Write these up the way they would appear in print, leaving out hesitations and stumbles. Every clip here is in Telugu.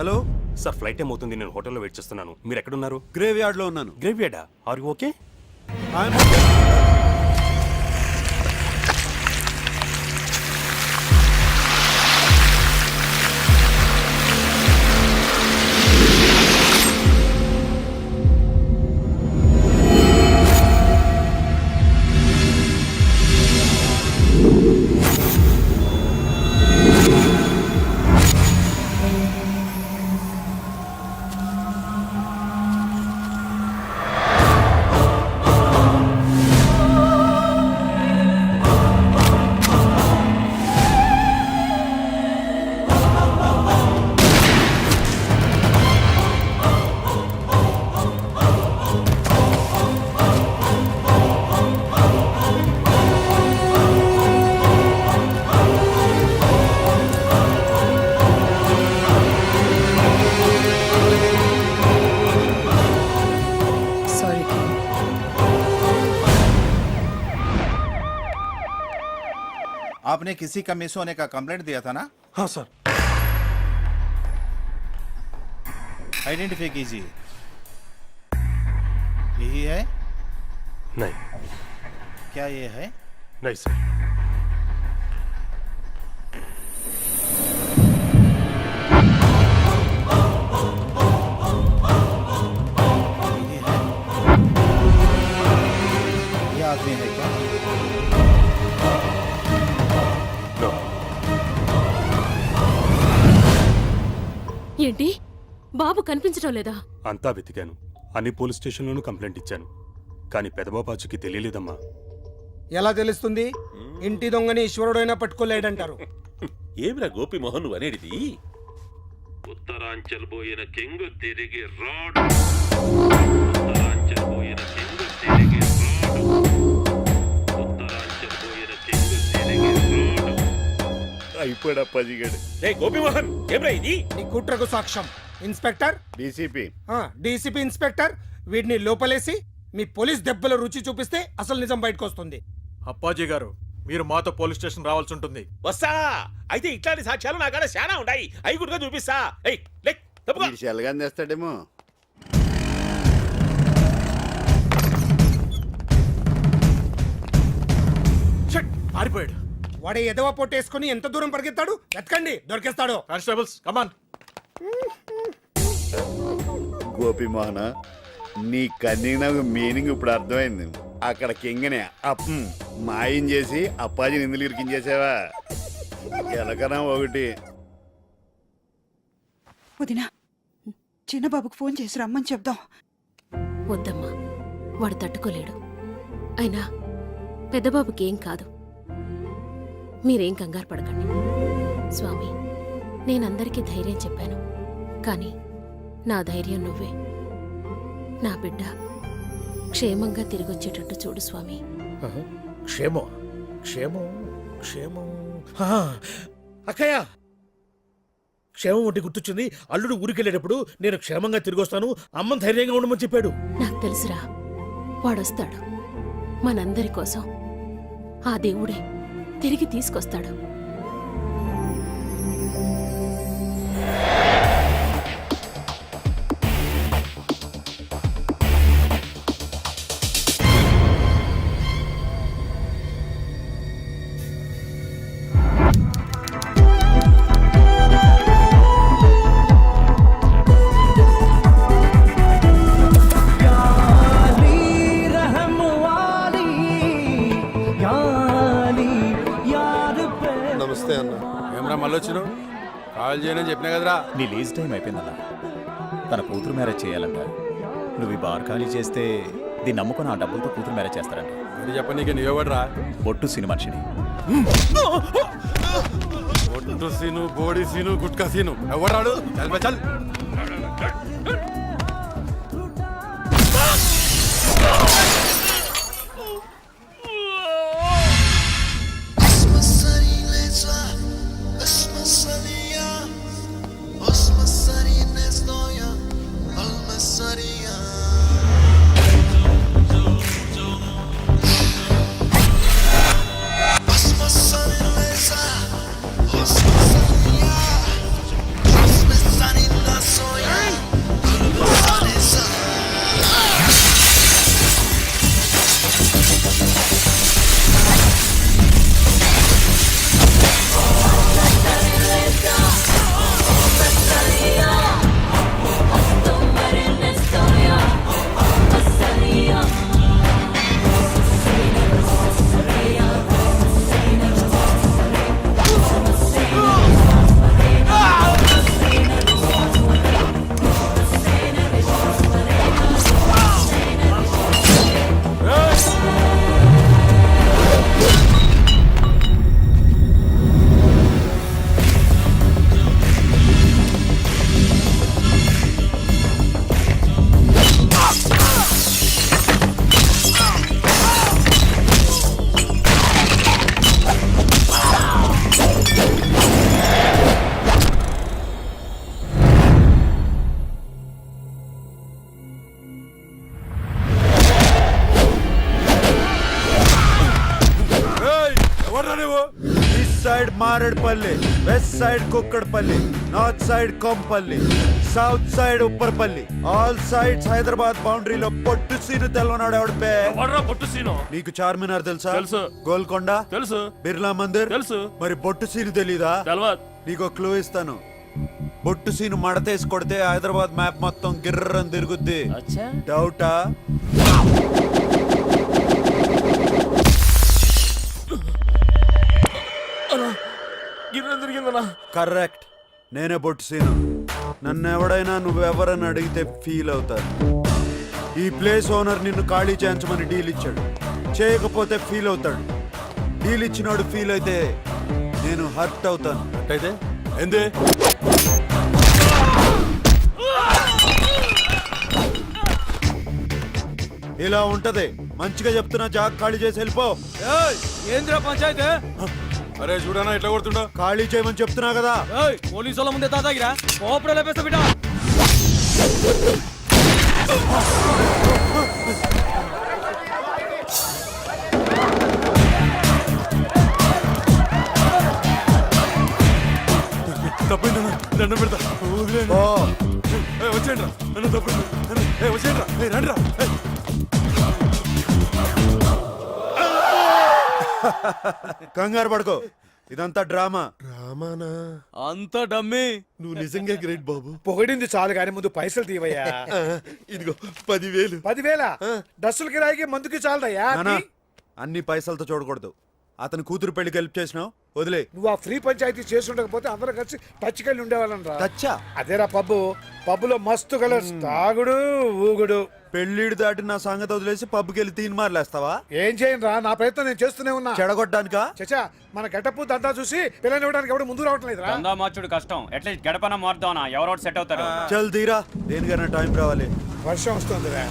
హలో సార్ ఫ్లైట్ టైం అవుతుంది, నేను హోటల్లో వెయిట్ చేస్తున్నాను. మీరు ఎక్కడున్నారు? గ్రేవ్ యార్డ్ లో ఉన్నాను. గ్రేవ్ యార్డా? Are you okay? आपने किसी का मिस होने का कंप्लेंट दिया था ना? हाँ सर। आइडेंटिफाई कीजिए। यही है? नहीं। क्या ये है? नहीं सर। ये है? ये आदमी है क्या? ఏంటి బాబు కనిపించడం లేదా? అంతా వెతికాను, అన్ని పోలీస్ స్టేషన్లోనూ కంప్లైంట్ ఇచ్చాను, కానీ పెదబాబాచుకి తెలియలేదమ్మా. ఎలా తెలుస్తుంది? ఇంటి దొంగని ఈశ్వరుడైనా పట్టుకోలేడంటారు. ఏమిరా గోపిమోహన్ నువ్వు అనేది? ఉత్తరాంచల్ పోయిన కింగ్ తిరిగి రాడు. ఉత్తరాంచల్ పోయిన కింగ్ తిరిగి రాడు. ఉత్తరాంచల్ పోయిన కింగ్ తిరిగి రాడు. అయిపోయాడు అప్పాజీగాడు. రే గోపిమోహన్ ఏమిరా ఇది? నీ కుట్రకు సాక్ష్యం ఇన్స్పెక్టర్, డీసీపీ. డీసీపీ ఇన్స్పెక్టర్, వీడిని లోపలేసి మీ పోలీస్ దెబ్బల రుచి చూపిస్తే అసలు నిజం బయటకు వస్తుంది. అప్పాజీ గారు, మీరు మాతో పోలీస్ స్టేషన్ రావాల్సి ఉంటుంది. వస్తా. అయితే ఇట్లాంటి సాక్ష్యాలు నా కాడ చాలా ఉన్నాయి, అవి కూడా చూపిస్తా. తెస్తాడేమో. పారిపోయాడు. వాడే ఎదవ పొట్టేసుకుని ఎంత దూరం పరిగెత్తాడు? ఎత్కండి, దొరికేస్తాడు. Constables come on. గోపిమోహన, నీ కన్నీన మీనింగ్ ఇప్పుడు అర్థమైంది. అక్కడ కింగనే మాయం చేసి అప్పాజీని ఎందుకు ఇరికించేసావా? ఎలకనా ఒకటి. వదినా, చిన్నబాబుకు ఫోన్ చేసి రమ్మని చెప్దాం. వద్దమ్మా, వాడు తట్టుకోలేడు. అయినా పెద్దబాబుకి ఏం కాదు, మీరేం కంగారు పడకండి. స్వామి, నేనందరికీ ధైర్యం చెప్పాను, కానీ నా ధైర్యం నువ్వే. నా బిడ్డ క్షేమంగా తిరిగొచ్చేటట్టు చూడు స్వామి. క్షేమం క్షేమం క్షేమం. అక్కయ్య, క్షేమం ఒకటి గుర్తొచ్చింది. అల్లుడు ఊరికెళ్ళేటప్పుడు నేను క్షేమంగా తిరిగి వస్తాను, అమ్మని ధైర్యంగా ఉండమని చెప్పాడు. నాకు తెలుసురా, వాడొస్తాడు. మనందరి కోసం ఆ దేవుడే తిరిగి తీసుకొస్తాడు. నమస్తే అన్న. ఏమరా మళ్ళీ వచ్చినావు? కాల్ చేయనని చెప్పినా కదరా. నీ లీజ్ టైం అయిపోయిందన్నా. తన కూతురు మ్యారేజ్ చేయాలంట. నువ్వు ఈ బార్ ఖాళీ చేస్తే దీన్ని నమ్ముకొని ఆ డబ్బులతో కూతురు మ్యారేజ్ చేస్తారంట. అది చెప్పనీకి నీవెవడరా? బొట్టు సిని మనిషిని. బొట్టు సీను, బోడి సీను, గుట్కా సీను ఎవడాడు? చల్ బే చల్. Sunny east side Maredpally, west side Kukatpally, north side Kompally, south side Upparpally, all sides Hyderabad బౌండరీలో పొట్టు సీను తెల్లనాడు ఎవడు బే? పొట్టు సీను నీకు చార్మినార్ తెలుసా? తెలుసు. గోల్కొండ తెలుసు. బిర్లా మందిర్ తెలుసు. మరి బొట్టు సీను తెలీదా? తెలవదు. నీకు క్లూ ఇస్తాను. బొట్టు సీను మడతేసి కొడితే హైదరాబాద్ మ్యాప్ మొత్తం గిర్రని తిరుగుద్ది. డౌటా? గిర్రె తిరిగిందనా? కరెక్ట్, నేనే బొట్టు సీను. నన్ను ఎవడైనా నువ్వెవరని అడిగితే ఫీల్ అవుతారు. ఈ ప్లేస్ ఓనర్ నిన్ను ఖాళీ చేయించమని డీల్ ఇచ్చాడు. చేయకపోతే ఫీల్ అవుతాడు. డీల్ ఇచ్చినోడు ఫీల్ అయితే నేను హర్ట్ అవుతాను. అయితే ఏంది? ఇలా ఉంటది. మంచిగా చెప్తున్నా, జాగ్ ఖాళీ చేసి వెళ్ళిపో. ఏంద్రా పంచాయతీ? అరే చూడనా ఎట్లా కొడుతుండో. ఖాళీ చేయమని చెప్తున్నా కదా. పోలీసు వాళ్ళ ముందే తాతాగిరా కోపడ లేపేస్తా బిడ్డ. తప్పిందన్నా, దండం పెడతా. వచ్చేయండి రా, నన్ను తప్పింది. వచ్చేయండి రా, రండి రా. కంగారు పడుకో, ఇదంతా డ్రామా. అంత డమ్మి. నువ్వు నిజంగా గ్రేట్ బాబు. పొగిడింది చాలు కానీ ముందు పైసలు తీవయ్యా. ఇదిగో 10,000. 10,000 డస్సుల కిరాయికి మందుకి చాలదయ్యా. నానా, అన్ని పైసలతో చూడకూడదు. అతని కూతురు పెళ్లికి హెల్ప్ చేసినావు, వదిలే. నువ్వు ఆ ఫ్రీ పంచాయతీ చేస్తుండకపోతే అందరం కలిసి టచ్కెళ్ళి ఉండేవాళ్ళం రా. తచ్చా అదేరా పబ్బులో మస్తు కలర్స్, తాగుడు ఊగుడు. పెళ్లిడు దాటి నా సంగతి వదిలేసి పబ్కి వెళ్ళి తీన్ మార్లేస్తావా? ఏం చేయను రా, నా ప్రయత్నం నేను చేస్తూనే ఉన్నా. చెడగొట్టడానికా? చచ్చా, మన గెటప్ దంతా చూసి పిల్లని ఇవ్వడానికి ఎవడు ముందు రావట్లేదు రా. దందా మార్చుడు కష్టం, అట్లీస్ట్ గడపన మారుదాం, ఎవరోటి సెట్ అవుతారు. చల్ తీరా, దేనికైనా టైం రావాలి. వర్షం వస్తుంది రా.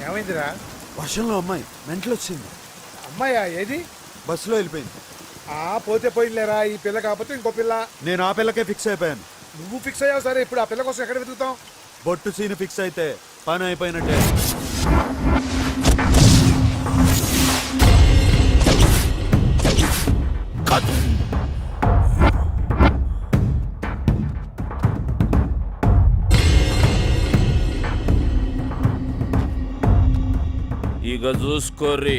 ఏమైందిరా? వర్షంలో అమ్మాయి మెంటలు వచ్చింది. అమ్మాయా? ఏది? బస్సులో వెళ్ళిపోయింది. పోతే పోయిందిలేరా, ఈ పిల్ల కాకపోతే ఇంకో పిల్ల. నేను ఆ పిల్లకే ఫిక్స్ అయిపోయాను. నువ్వు ఫిక్స్ అయ్యావు సరే, ఇప్పుడు ఆ పిల్ల కోసం ఎక్కడ వెతుకుతాం? బొట్టు సీన్ ఫిక్స్ అయితే పని అయిపోయినట్టే. ఇక చూసుకోర్రి,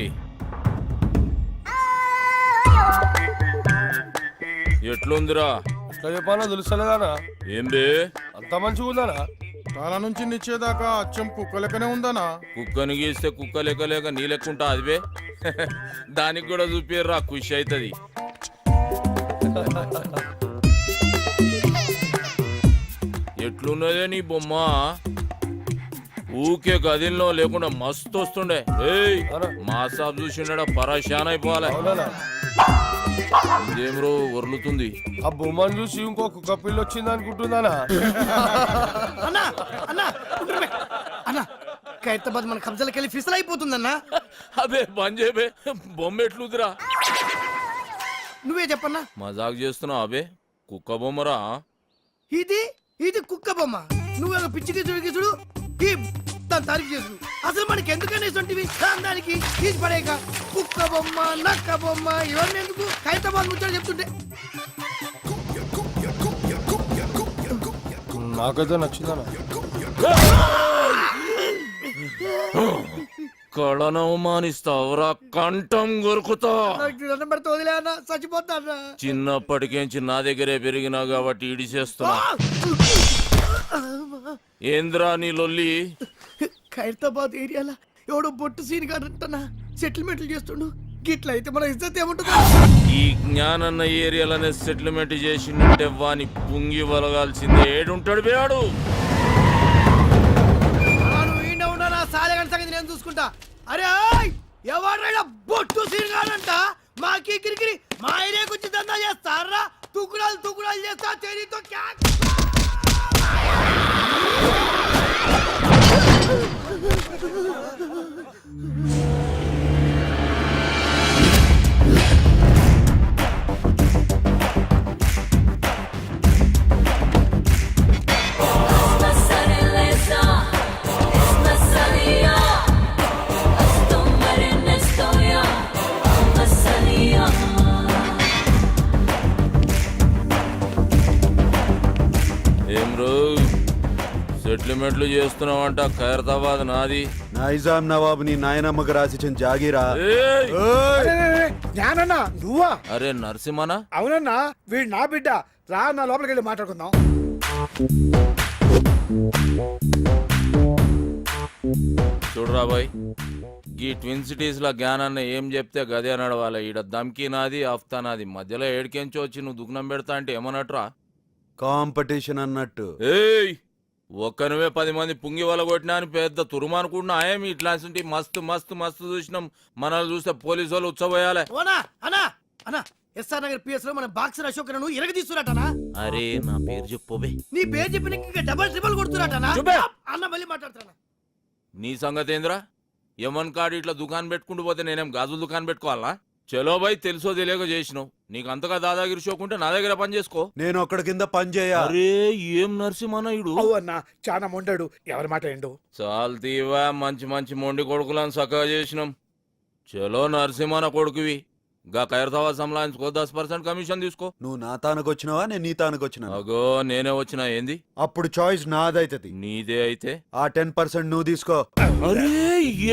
ఎట్లుందిరా? ఇట్లా చెప్పానా తెలుస్తలేదానా? ఏం బే అంత మంచిగా ఉందానా? తల నుంచి నిచ్చేదాకా అచ్చం కుక్క లెక్కనే ఉందానా? కుక్కని గీస్తే కుక్క లెక్క లేక నీ లెక్కుంటా అది బే. దానికి కూడా చూపిర్రా, ఖుషి అవుతుంది. ఎట్లున్నదే నీ బొమ్మ? ఊకే గదిలో లేకుండా మస్తు వస్తుండే. ఏయ్ మా సాబ్ చూసిండ పరేషాన్ అయిపోవాలి. ఇదేమ్రో వరులుతుంది. ఆ బొమ్మను చూసి ఇంకో కుక్క పిల్ల వచ్చింది అనుకుంటుందానా? అన్నా ఖైరతాబాద్ మన కబ్జాలకు వెళ్ళి ఫిసల్ అయిపోతుందన్నా. అబే బంద్ చేయబే, బొమ్మ ఎట్లుందిరా? నువ్వే చెప్పన్నా. మజాక్ చేస్తున్నావు అబే? కుక్క బొమ్మరా ఇది కుక్క బొమ్మ. నువ్వు పిచ్చికి చూడు దాని తారీఫ్ చేసు. అసలు మనకి ఎందుకనే సొంటివి దానికి తీసి పడేక కుక్క బొమ్మ నక్క బొమ్మ ఇవన్నీ ఎందుకు? ఖైరతాబాద్ ముచ్చట చెప్తుంటే నాకైతే నచ్చిందన్నా. కళను అవమానిస్తావురా కంఠం కొరుకుతా నాకు దండం పెడితే వదిలే అన్న చచ్చిపోతా అన్న చిన్నప్పటికేంచి నా దగ్గరే పెరిగినా కాబట్టి ఇడిచేస్తున్నా ఏంద్రా నీ లొల్లి ఖైరతాబాద్ ఏరియాలో ఎవడో బొట్టు సీన్ కాడంటనా సెటిల్మెంట్లు చేస్తుండు గిట్ల అయితే మన ఇజ్జత్ ఏముంటుంది ఈ జ్ఞానన్న ఏరియాలనే సెటిల్మెంట్ చేసిందంటే వాని పుంగి వలగాల్సిందే ఏడుంటాడు బేవాడు సాలెగంట సంగతి నేను చూసుకుంటా అరే ఎవరైనా బొట్టు సీన్ కాడంట మాకి కిరికిరి మా ఏరియాకి వచ్చి దందా చేస్తారా తుకుడాలు చేస్తా చేరితో ఏం రో సెటిల్మెంట్లు చేస్తున్నావంట ఖైరతాబాద్ నాది నైజాం నవాబు నీ నాయనమ్మకు రాసిచ్చిన జాగీరా. ఏయ్! ఓయ్! జ్ఞానన్నా నువ్వా? అరే నరసింహనా అవునన్నా వీడు నా బిడ్డ రా నా లోపలికి వెళ్ళి మాట్లాడుకుందాం. చూడరా బాయ్ ఈ ట్విన్ సిటీస్ లో జ్ఞానాన్ని ఏం చెప్తే గదే నడవాలి. ఈడ దమ్కి నాది ఆఫ్తా నాది మధ్యలో ఏడికెంచి వచ్చి నువ్వు దుగ్నం పెడతా అంటే ఏమన్నట్రా కాంపిటీషన్ అన్నట్టు. ఏయ్ ఒక్కనువే 10 మంది పుంగి వల కొట్టినా అని పెద్ద తురుమనుకుంటున్నా ఏమి ఇట్లాంటి మస్తు మస్తు మస్తు చూసినాం. మనల్ని చూస్తే పోలీసు వాళ్ళు ఉచ్చబోయాలి. అన్నా ఎస్ఆర్ నగర్ పిఎస్ లో మన బాక్సర్ అశోక్ ను ఇరగ తీస్తున్నట్టనా? అరే నా పేరు చెప్పబే. నీ పేరు చెప్పిన ఇంకా డబల్ ట్రిపుల్ కొడుతున్నట్టనా? చూపే. అన్న మళ్ళీ మాట్లాడుతున్నా. నీ సంగతి ఏంద్రా? యమన్ కాడు ఇట్లా దుకాణం పెట్టుకుంటూ పోతే నేనేం గాజుల దుకాణం పెట్టుకోవాలా? చలో బాయ్ తెలుసో తెలియక చేసినావు. నీకు అంతగా దాదాగిరి షోకుంటే నా దగ్గర పని చేసుకో. నేను ఒక్కడి కింద పని చేయ. అరే ఏం నరసింహనాయుడు అన్నా చాలా మొండాడు ఎవరి మాట ఏండు చాలు తీవా మంచి మంచి మొండి కొడుకులను సక్కగా చేసినాం. చలో నరసింహన కొడుకువి గా ఖైరతాబాద్ సంలాయించుకో 10% కమిషన్ తీసుకో. నువ్వు నా తానకు వచ్చినావా నేను నీ తానకు వచ్చినా? అగో నేనే వచ్చినా ఏంది? అప్పుడు చాయిస్ నాదైతది. నీదే అయితే ఆ 10% నువ్వు తీసుకో. అరే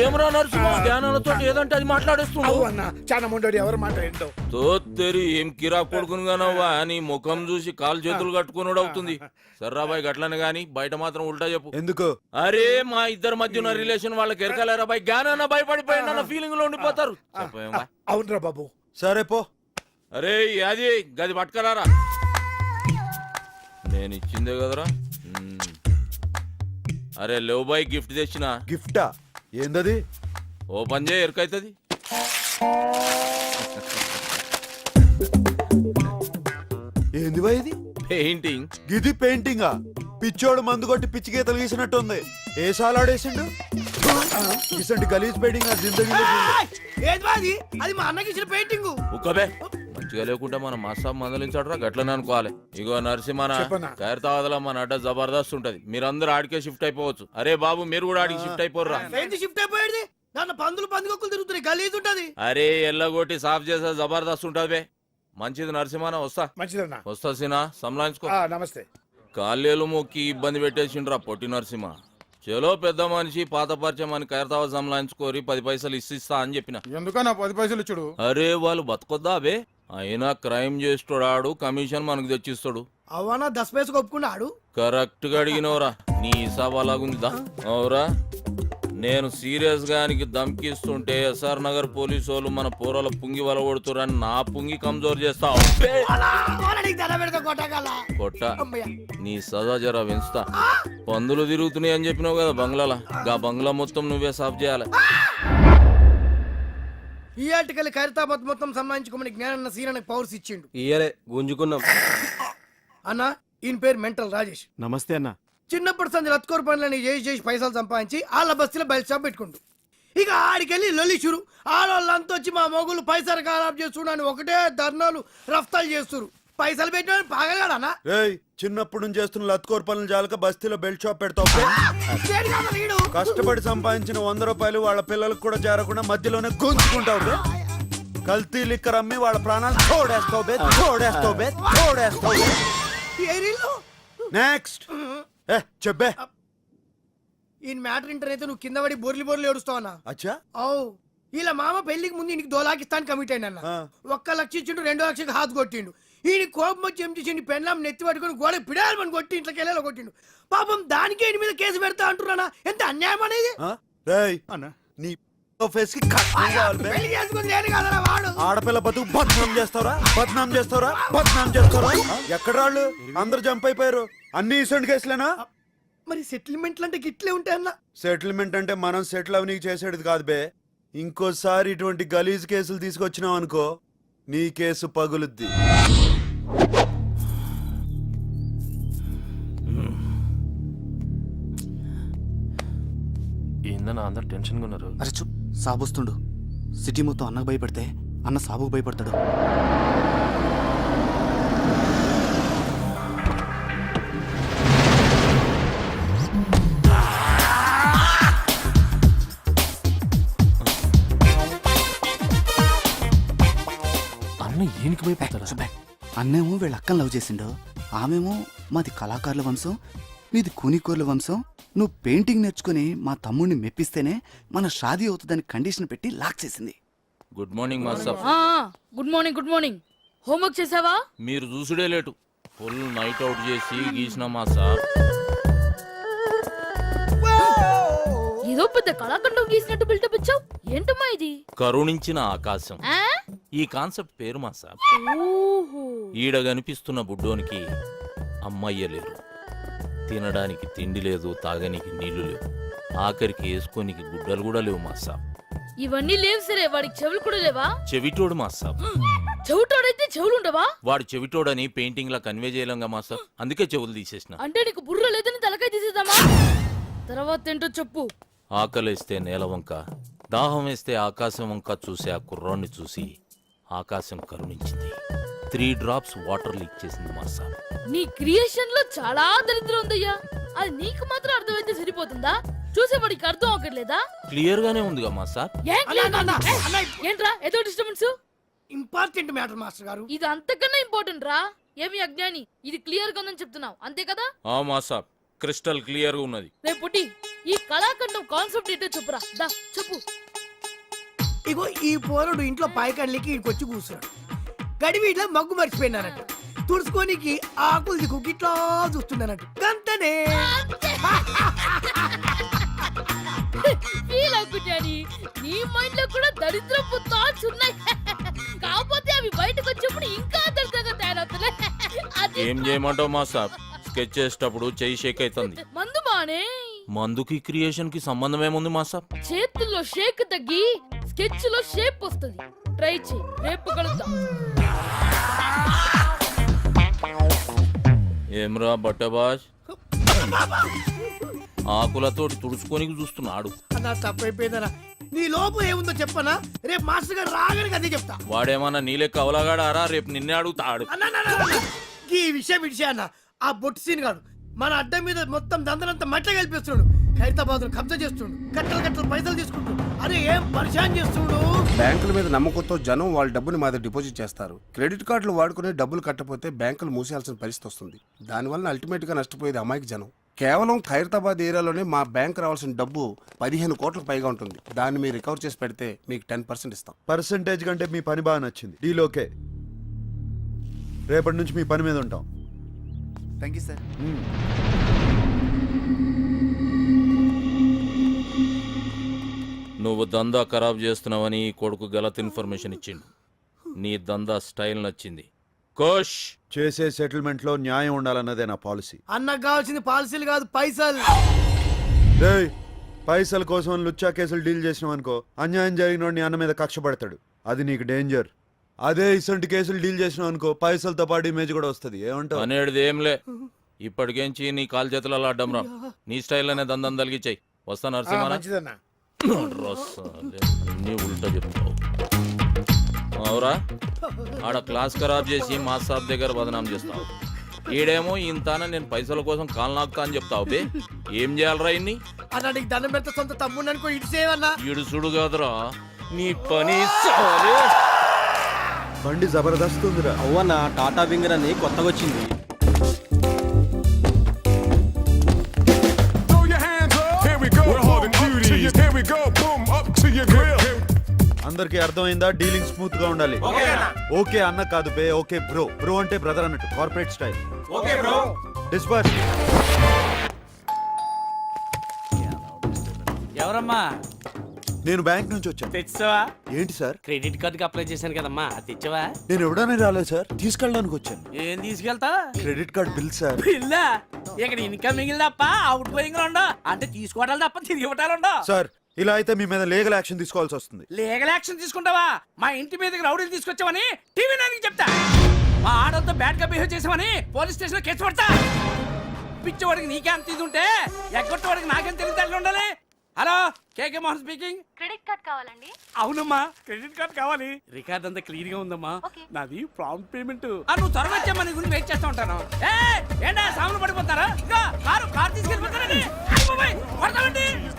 ఏమరా నరసింహ జ్ఞానాలతో ఏదంటే అది మాట్లాడేస్తున్నావు. అన్నా చాలా మొండాడు ఎవరి మాట ఏంటో తోత్తెరి ఏం కిరా కొడుకునుగానవ్వా నీ ముఖం చూసి కాలు చేతులు కట్టుకున్నాడు అవుతుంది. సర్రాబాయ్ గట్లని గాని బయట మాత్రం ఉల్టా చెప్పు. ఎందుకు? అరే మా ఇద్దరి మధ్య ఉన్న రిలేషన్ వాళ్ళకి ఎరకలేరా బాయ్ జ్ఞానాన్న భయపడిపోయిన ఫీలింగ్ లో ఉండిపోతారు. అవునరా బాబు. సరే పో. అరే అది గది పట్టుకరారా నేను ఇచ్చిందే కదరా. అరే లేవు బాయ్ గిఫ్ట్ తెచ్చిన. గిఫ్టా? ఏందది? ఓపెన్ చేయి ఎరకైతుంది. ఏంది బాయ్ ఇది? పెయింటింగ్. గిది పెయింటింగా? పిచ్చోడు మందు కొట్టి పిచ్చి గీతలు గీసినట్టుంది. ఏ సాలాడేసిండు? ఇసంటి గలీజ్ పెయింటింగ్ నా జిందగీలో అది మా అన్నకి ఇచ్చిన పెయింటింగ్. ఉక్కబే మంచిగా లేకుంటే మన మాసాబ్ మందలించాడరా గట్లనే అనుకోవాలి. ఇగో నరసింహన ఖైరతాబాద్లో మన అడ్డ జబర్దస్త్ ఉంటది. మీరందరూ ఆడికే షిఫ్ట్ అయిపోవచ్చు. అరే బాబు మీరు కూడా ఆడికి షిఫ్ట్ అయిపోర్రా. షిఫ్ట్ అయిపోయేది దాంట్లో పందుకొక్కులు తిరుగుతున్నాయి గలీజ్ ఉంటది. అరే ఎల్లగొట్టి సాఫ్ చేసే జబర్దస్త్ ఉంటది బే. మంచిది నరసింహన వస్తా. మంచిదన్నా. వస్తా సినా సంలాయించుకో. నమస్తే. కాళ్ళేలు మొక్కి ఇబ్బంది పెట్టేసిండ్రా పొట్టి నరసింహ. చలో పెద్ద మనిషి పాత పరిచయం అని ఖైరతాబాద్ సంలాయించుకోరి 10 పైసలు ఇస్తా అని చెప్పిన. ఎందుకన్నా 10 పైసలు ఇచ్చుడు? అరే వాళ్ళు బతకొద్దా బే. అయినా క్రైమ్ చేస్తాడు కమిషన్ మనకు తెచ్చిస్తాడు. అవనా 10 పైసలు ఒప్పుకున్నాడు. కరెక్ట్ గా అడిగినవరా. నీ హిసాబ్ అలాగుందిదా? అవురా నేను సీరియస్ గా దమ్కిస్తుంటే ఎస్ఆర్ నగర్ పోలీసు వాళ్ళు మన పూరల పుంగి వలగొడుతురని నా పుంగి కమ్జోర్ చేస్తావు. కొట్ట నీ సదా జరా పెంచుతా. పందులు తిరుగుతున్నాయి అని చెప్పినావు కదా బంగ్లాలా. గా బంగ్లా మొత్తం నువ్వే సాఫ్ చేయాలి. ఈ ఆర్టికల్ ఖైరతాబాద్ మొత్తం సంబంధించుకోమని జ్ఞానన్న సీనానికి పవర్స్ ఇచ్చిండు. ఇయ్యలే గుంజుకున్నాం. అన్న ఈయన పేరు మెంటల్ రాజేష్. నమస్తే అన్న. చిన్నప్పటి సంది లత్కోర్ పనులని చేసి పైసలు సంపాదించి వాళ్ళ బస్తీలో బయట షాప్ పెట్టుకుంటు. ఇక ఆడికెళ్ళి లొల్లి షురు. ఆడవాళ్ళంతా వచ్చి మా మొగులు పైసలు ఖరాబ్ చేస్తున్నాను ఒకటే ధర్నాలు రఫ్తాలు చేస్తున్నారు. పైసలు పెట్టిన పాగలగాడనా? చిన్నప్పుడు నుంచి చేస్తున్న లత్కోర్ పనులు జాలక బస్తీలో బెల్ట్ షాప్ పెడతావు. కష్టపడి సంపాదించిన 100 రూపాయలు వాళ్ళ పిల్లలకు కూడా చేరకుండా మధ్యలోనే గుంజుకుంటావు. కల్తీ లిక్కర్ అమ్మి వాళ్ళ ప్రాణాలు తోడేస్తావు. నెక్స్ట్ చెప్పే. ఈ మ్యాటర్ ఇంటర్ అయితే నువ్వు కింద పడి బొర్లి బొర్లి ఏడుస్తావు అన్న. అచ్చా అవు ఇలా మామ పెళ్లికి ముందు ఇంటికి దోలాకిస్తాను కమిట్ అయిన అన్న. ఆ. 1 లక్ష ఇచ్చిండు 2 లక్షకి హాత్ కొట్టిండు. ఈయన కోపం వచ్చి ఏం చేసిండు పెళ్ళాం నెత్తి పట్టుకుని గోడ పిడాలని కొట్టి ఇంట్లోకి వెళ్ళేలా కొట్టిండు. పాపం దానికే ఈయన మీద కేసు పెడతా అంటున్నానా? ఎంత అన్యాయం అనేది. రేయ్ నీ ఫేస్ కి కట్నం కావాలి బే. పెళ్లి చేసుకుని లేడు కదరా వాడు. ఆడపిల్ల బతుకు బద్నాం చేస్తారా బద్నాం చేస్తారా బద్నాం చేస్తారా? ఎక్కడ వాళ్ళు అందరు జంప్ అయిపోయారు. అన్ని ఇసొంటి కేసులేనా? మరి సెటిల్మెంట్లు అంటే గిట్లే ఉంటాయన్న. సెటిల్మెంట్ అంటే మనం సెటిల్ అవనీకి చేసేది కాదు బే. ఇంకోసారి ఇటువంటి గలీజ్ కేసులు తీసుకొచ్చినావు అనుకో నీ కేసు పగులుద్ది. ఏందన్నా అందరు టెన్షన్గా ఉన్నారు. అరే చూ సాబొస్తుండు. సిటీ మొత్తం అన్నకు భయపడితే అన్న సాబుకు భయపడతాడు. అన్న ఏనికి భయపడతారా? అన్నేమో వీళ్ళ అక్కని లవ్ చేసిండు, ఆమెమో మాది కళాకారుల వంశం, మీది కూనికోర్ల వంశం. నువ్వు పెయింటింగ్ నేర్చుకుని మా తమ్ముడిని మెప్పిస్తేనే మన షాదీ అవుతుందని కండిషన్ పెట్టి లాక్ చేసింది. Good morning master. Good morning. Good morning. Homework చేసావా? మీరు చూసుడే లేటు. ఫుల్ నైట్ అవుట్ చేసి గీసిన మాస్టర్. ఏదో పెద్ద కళాఖండం గీసినట్టు బిల్డప్ ఇచ్చావు. ఏంటమ్మా ఇది? కరుణించిన ఆకాశం ఈ కాన్సెప్ట్ పేరు మాస్టర్. ఈడ కనిపిస్తున్న బుడ్డోనికి అమ్మయ్య లేరు, తినడానికి తిండి లేదు, తాగనికి నీళ్లు లేవు, ఆఖరికి వేసుకోనికి గుడ్డలు కూడా లేవు మాస్టర్. ఇవన్నీ లేవు సరే, వాడికి చెవులు కూడా లేవా? చెవిటోడు మాస్టర్. చెవిటోడైతే చెవులు ఉండవా? వాడు చెవిటోడని పెయింటింగ్ లా కన్వే చేయలేంగా మాస్టర్, అందుకే చెవులు తీసేసిన. అంటే నీకు బుర్ర లేదని తలకాయ తీసేద్దామా? తర్వాత ఏంటో చెప్పు. ఆకలేస్తే నేల వంక, దాహం వేస్తే ఆకాశం వంక చూసి ఆ కుర్రాన్ని చూసి ఆకాశం కరుణించింది. 3 drops వాటర్ లీక్ చేసింది మాస్టర్. నీ క్రియేషన్ లో చాలా దరిద్రం ఉందయ్యా. అది నీకు మాత్రం అర్థమైతే సరిపోతుందా? చూసేవాడికి అర్థం అవ్వట్లేదా? క్లియర్ గానే ఉందిగా మాస్టర్. ఏంట్రా ఏదో డిస్టర్బెన్స్? ఇంపార్టెంట్ మ్యాటర్ మాస్టర్ గారు. ఇది అంతకన్నా ఇంపార్టెంట్ రా. ఏమి అజ్ఞాని, ఇది క్లియర్ గా ఉందని చెప్తున్నావు అంతే కదా? ఆ మాస్టర్ క్రిస్టల్ క్లియర్ గా ఉన్నది. రేపు పుట్టి ఈ కళాఖండం కాన్సెప్ట్ ఏంటో చెప్పురా. దా చెప్పు. ఇగో ఈ పోరుడు ఇంట్లో పాయకాళ్ళకి ఇక్కడికి కూర్చున్నాడు. గడివి ఇట్లా మగ్గు మర్చిపోయినానంట. తుడుచుకోనికి ఆకులు దిక్కు గిట్లా చూస్తున్నానంట. గంతనే ఫీల్ అవుకుంటాని. నీ మైండ్ లో కూడా దరిద్రపు థాట్స్ ఉన్నాయి. కాకపోతే అవి బయటకు వచ్చినప్పుడు ఇంకా దరిద్రంగా తయారవుతున్నాయి. ఏం చేయమంటావు మాస్టర్? స్కెచ్ చేసేటప్పుడు చెయ్యి షేక్ అవుతుంది. మందు మానే. మందుకి క్రియేషన్ కి సంబంధం ఏముంది మాస్టర్? చేతుల్లో షేక్ తగ్గి స్కెచ్ లో షేప్ వస్తుంది. ట్రై చేయి, రేపు కలుద్దాం. ఏమ్రా బట్టబాష్, ఆకులతోటి తుడుచుకొని చూస్తున్నాడు. అన్నా తప్పైపోయిందనా. నీ లోపు ఏముందో చెప్పనా? రేపు మాస్టర్ గారు రాగానే అదే చెప్తా. వాడేమన్నా నీలే కవలగాడారా? రేపు నిన్నే అడుగుతాడు. ఈ విషయం అన్న ఆ బొట్టు సీన్ గాడు మన అడ్డం మీద మొత్తం దందనంతా మట్ల కలిపిస్తున్నాడు. హైదరాబాద్ కబ్జా చేస్తుండు, కట్టలు కట్టలు పైసలు తీసుకుంటాడు. అరే ఏం పరిశాన్ చేస్తుడు. బ్యాంకుల మీద నమ్మకంతో జనం వాళ్ళ డబ్బుని మా దగ్గర డిపాజిట్ చేస్తారు. క్రెడిట్ కార్డులు వాడుకునే డబ్బులు కట్టపోతే బ్యాంకులు మూసేయాల్సిన పరిస్థితి వస్తుంది. దానివల్ల అల్టిమేట్ గా నష్టపోయేది అమాయక జనం. కేవలం ఖైరతాబాద్ ఏరియాలోనే మా బ్యాంక్ రావాల్సిన డబ్బు 15 కోట్లకు పైగా ఉంటుంది. దాన్ని మీరు రికవర్ చేసి పెడితే మీకు 10% ఇస్తాం. పర్సంటేజ్ కంటే మీ పని బాగా నచ్చింది. Deal okay. రేపటి నుంచి మీ పని మీద ఉంటాం. Thank you sir. నువ్వు దందా ఖరాబ్ చేస్తున్నావని ఈ కొడుకు గలత్ ఇన్ఫర్మేషన్ ఇచ్చిండు. నీ దందా స్టైల్ నచ్చింది. కోష్ చేసే సెటిల్మెంట్ లో న్యాయం ఉండాలన్నదే నా పాలసీ. అన్నకు కావాల్సింది పాలసీలు కాదు, పైసలు. రేయ్, పైసల కోసం లుచ్చా కేసులు డీల్ చేసినావు అనుకో, అన్యాయం జరిగిన నీ అన్న మీద కక్ష పడతాడు. అది నీకు డేంజర్. అదే ఇసంటి కేసులు డీల్ చేసినావు అనుకో, పైసలతో పాటు ఇమేజ్ కూడా వస్తుంది. ఏమంటావు? అనేది ఏంలే. ఇప్పటికేంచి నీ కాలు చేతుల అడ్డం రా. నీ స్టైల్లోనే దందం తలిగిచ్చాయి. వస్తా నరసింహ. అన్ని ఉల్టా చెప్తావు. అవురా, ఆడ క్లాస్ ఖరాబ్ చేసి మా సాబ్ దగ్గర బదనాం చేస్తావు. ఈడేమో ఇంతాన నేను పైసల కోసం కాలు నాకుతా అని చెప్తావు. బే ఏం చేయాలరా ఇన్ని? అన్న నీకు దండం పెడితే సొంత తమ్ముడు అనుకో, ఇటు సేవన్నా. ఇడుసుడు కాదురా నీ పని. బండి జబర్దస్త్ ఉందిరా. అవ్వన్న టాటా వింగర్ అని కొత్తగా వచ్చింది. Throw your hands up. Here we go. అందరికి అర్థమైందా? డీలింగ్ స్మూత్ గా ఉండాలి. ఓకే అన్న కాదు బే, ఓకే బ్రో. బ్రో అంటే బ్రదర్ అన్నట్టు, corporate style. Okay bro. Disperse. ఎవరమ్మా? నేను బ్యాంక్ నుంచి వచ్చాను. తెచ్చావా? ఏంటి సార్? క్రెడిట్ కార్డుకి అప్లై చేశాను కదమ్మా, అది తెచ్చావా? నేను ఎవడనే రాలేదు సార్, తీసుకెళ్ళడానికి వచ్చాను. ఏం తీసుకెళ్తా? Credit card bill sir. బిల్లా? ఇక్కడ ఇన్కమింగ్ తప్ప అవుట్ గోయింగ్ ఉండవు, అంటే తీసుకోవటాలు తప్ప తిరిగి ఇవ్వటాలు ఉండవు. సార్ ఇలా అయితే మీ మీద లీగల్ యాక్షన్ తీసుకోవాల్సి వస్తుంది. లీగల్ యాక్షన్ తీసుకుంటావా? మా ఇంటి మీదకి రౌడీలు తీసుకొచ్చావని టీవీ నైన్కి చెప్తా. మా ఆడలతో బ్యాడ్ గా బిహేవ్ చేసావని పోలీస్ స్టేషన్ లో కేసు పడతా. పిచ్చవాడికి నీకే అంత ఇది ఉంటే ఎగ్గొట్టవాడికి నాకేం తెలియదు ఉండాలి. హలో, కేకే మోహన్ స్పీకింగ్. క్రెడిట్ కార్డ్ కావాలండి. అవునమ్మా, క్రెడిట్ కార్డ్ కావాలి. రికార్డ్ అంతా క్లియర్ గా ఉందమ్మా. నాది ప్రాంప్ట్ పేమెంట్. నువ్వు త్వరగా వచ్చామ్మా, నీ గురించి వెయిట్ చేస్తా ఉంటాను. ఏంటా సాములు పడిపోతారా? ఇంకా కారు తీసుకెళ్ళిపోతారండి.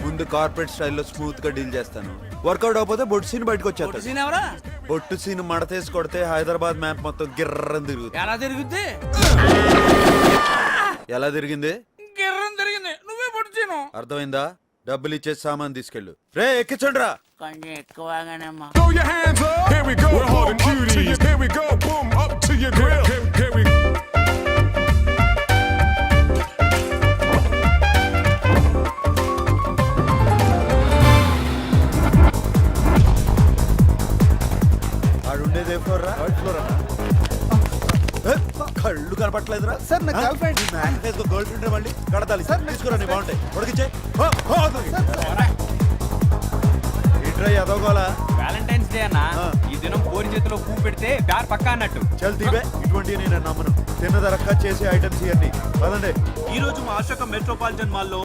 ముందు కార్పొరేట్ స్టైల్లో స్మూత్ గా డీల్ చేస్తాను. వర్కౌట్ అవకపోతే బొట్టు సీన్ బయటకు వచ్చేస్తాను. సీన్ ఎవరా? బొట్టు సీన్ మడతేసి కొడితే హైదరాబాద్ మ్యాప్ మొత్తం గిర్రని తిరుగుతుంది. ఎలా తిరుగుద్ది? ఎలా తిరిగింది? గిర్రని తిరిగింది. నువ్వే పొడిచాను. అర్థమైందా? డబ్బులు ఇచ్చేసి సామాన్ తీసుకెళ్ళు. రే ఎక్కించండి రా. కొంచెం ఎక్కువగానేమ్మా. ఆడుండేది ఏ ఫ్లోర్ రా? ఫ్లోర్ అన్న. కళ్ళు కనపట్లేదురా సార్ నా గర్ల్ ఫ్రెండ్. గర్ల్ ఫ్రెండ్ మళ్ళీ కడతాలి సార్. తీసుకురా, నీ బాగుంటాయి. ఉడికిచ్చే ఇట్రా ఎదవగోలా. వ్యాలంటైన్స్ డే అన్న, ఈ దినం కోరి చేతిలో పువ్వు పెడితే ప్యార్ పక్కా అన్నట్టు. చల్ తీవే, ఇటువంటి నేను నమ్మను. తిన్నదరక్క చేసే ఐటమ్స్ ఇవన్నీ పదండి. ఈ రోజు మా అశోక మెట్రోపాలిటన్ మాల్లో